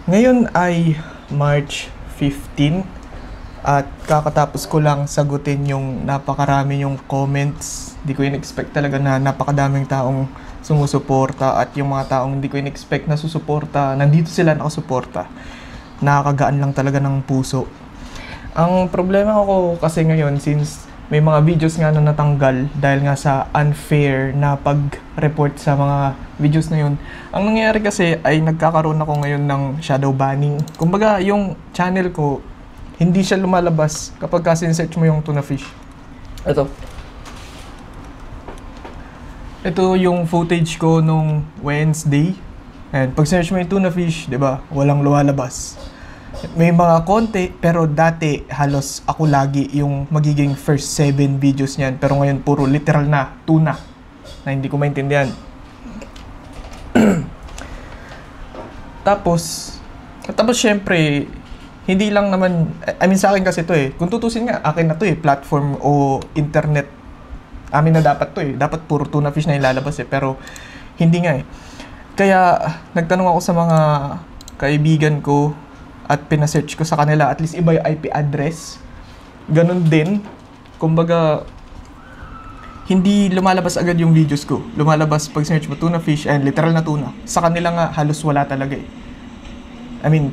Ngayon ay March 15 at kakatapos ko lang sagutin yung napakarami yung comments. Di ko in-expect talaga na napakadaming taong sumusuporta at yung mga taong hindi ko in-expect na susuporta, nandito sila nakasuporta. Nakakagaan lang talaga ng puso. Ang problema ko kasi ngayon, since may mga videos nga na natanggal dahil nga sa unfair na pag-report sa mga videos na yun. Ang nangyayari kasi ay nagkakaroon ako ngayon ng shadow banning. Kumbaga, yung channel ko, hindi siya lumalabas kapag kasi search mo yung tuna fish. Ito. Ito yung footage ko nung Wednesday. And pag search mo yung tuna fish, di ba, walang lumalabas. May mga konti, pero dati halos ako lagi yung magiging first 7 videos niyan. Pero ngayon puro literal na tuna na hindi ko maintindihan. Tapos syempre, hindi lang naman, sa akin kasi to Kung tutusin nga, akin na to platform o internet. Amin na dapat to Dapat puro tuna fish na ilalabas pero hindi nga Kaya nagtanong ako sa mga kaibigan ko at pina-search ko sa kanila, at least iba yung IP address. Ganun din. Kumbaga, hindi lumalabas agad yung videos ko. Lumalabas pag search mo tuna fish and literal na tuna. Sa kanila nga, halos wala talaga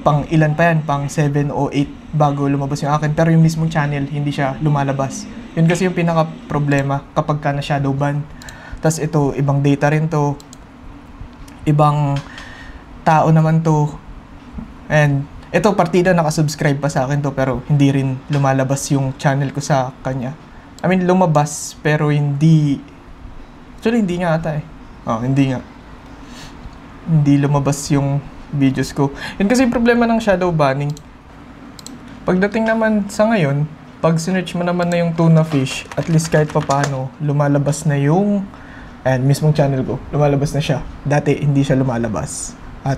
pang ilan pa yan, pang 7 o 8 bago lumabas yung akin. Pero yung mismong channel, hindi siya lumalabas. Yun kasi yung pinaka-problema kapag ka na shadow ban. Tas ito, ibang data rin to. Ibang tao naman to. And ito, partida nakasubscribe pa sa akin to, pero hindi rin lumalabas yung channel ko sa kanya. Lumabas, pero hindi... Actually, hindi nga ata hindi nga. Hindi lumabas yung videos ko. Yun kasi yung problema ng shadow banning. Pagdating naman sa ngayon, pag sinearch mo naman na yung tuna fish, at least kahit papaano, lumalabas na yung... mismong channel ko, lumalabas na siya. Dati, hindi siya lumalabas. At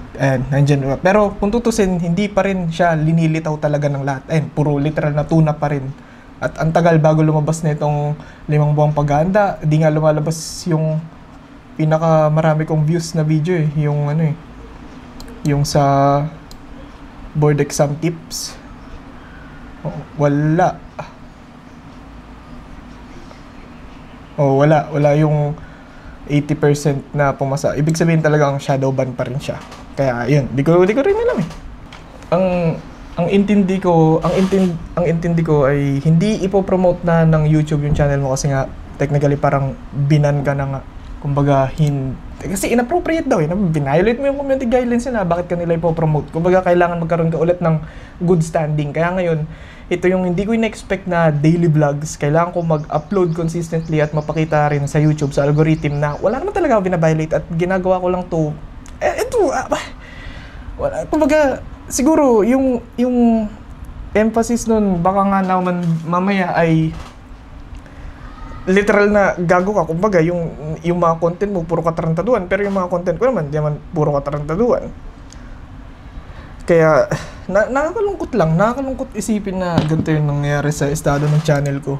nandyan. Pero kung tutusin, hindi pa rin siya linilitaw talaga ng lahat. Puro literal na tuna pa rin. At ang tagal bago lumabas na itong 5 buwang paghahanda, di nga lumalabas yung pinaka marami kong views na video yung yung sa board exam tips. Wala yung 80% na pumasa. Ibig sabihin talaga ang shadow ban pa rin siya. Kaya yun, di ko rin alam Ang intindi ko ay hindi ipopromote na ng YouTube yung channel mo kasi nga technically parang binan ka na nga. Kumbaga kasi inappropriate daw Binayolate mo yung community guidelines na bakit kanila ipopromote. Kumbaga kailangan magkaroon ka ulit ng good standing. Kaya ngayon, ito yung hindi ko in-expect na daily vlogs. Kailangan ko mag-upload consistently at mapakita rin sa YouTube, sa algorithm na wala naman talaga ako binabiolate at ginagawa ko lang to. Wala. Kumbaga, siguro, yung emphasis nun, baka nga naman mamaya ay literal na gago ka. Kumbaga, yung mga content mo, puro katarantaduan. Pero yung mga content ko naman, di naman puro katarantaduan. Kaya, nakakalungkot isipin na ganito yung nangyayari sa estado ng channel ko.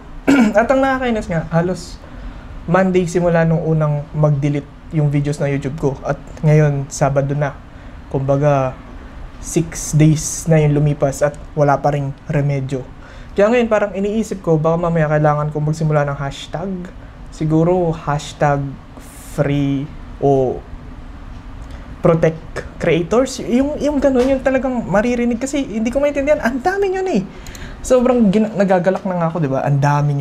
At ang nakakainis nga, halos Monday simula nung unang mag-delete yung videos na YouTube ko. At ngayon, Sabado na. Kumbaga, 6 days na yung lumipas at wala pa ring remedyo. Kaya ngayon, parang iniisip ko, baka mamaya kailangan kong magsimula ng hashtag. Siguro, hashtag free o protect creators, yung ganun, yung talagang maririnig kasi hindi ko maintindihan. Ang dami yun Sobrang nagagalak na nga ako, di ba? Ang dami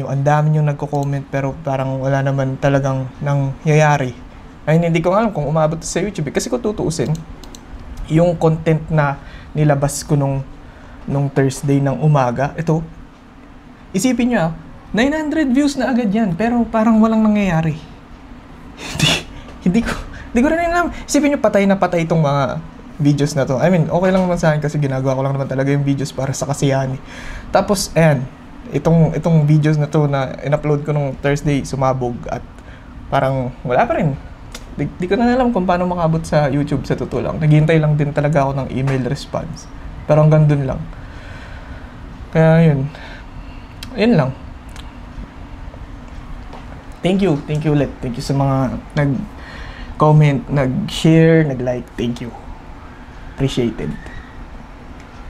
nyo nagko-comment pero parang wala naman talagang nangyayari. Ayun, hindi ko alam kung umabot sa YouTube kasi kung tutuusin, yung content na nilabas ko nung Thursday ng umaga, ito, isipin nyo 900 views na agad yan, pero parang walang nangyayari. Hindi ko rin alam. Isipin nyo, patay na patay itong mga videos na to. Okay lang naman sa akin kasi ginagawa ko lang naman talaga yung videos para sa kasiyahan. Tapos, itong videos na to na in-upload ko nung Thursday, sumabog at parang wala pa rin. Di ko na alam kung paano makabot sa YouTube sa totoo lang. Naghihintay lang din talaga ako ng email response. Pero hanggang dun lang. Kaya yun. Yun lang. Thank you ulit. Thank you sa mga nag-comment, nag-share, nag-like. Thank you. Appreciated.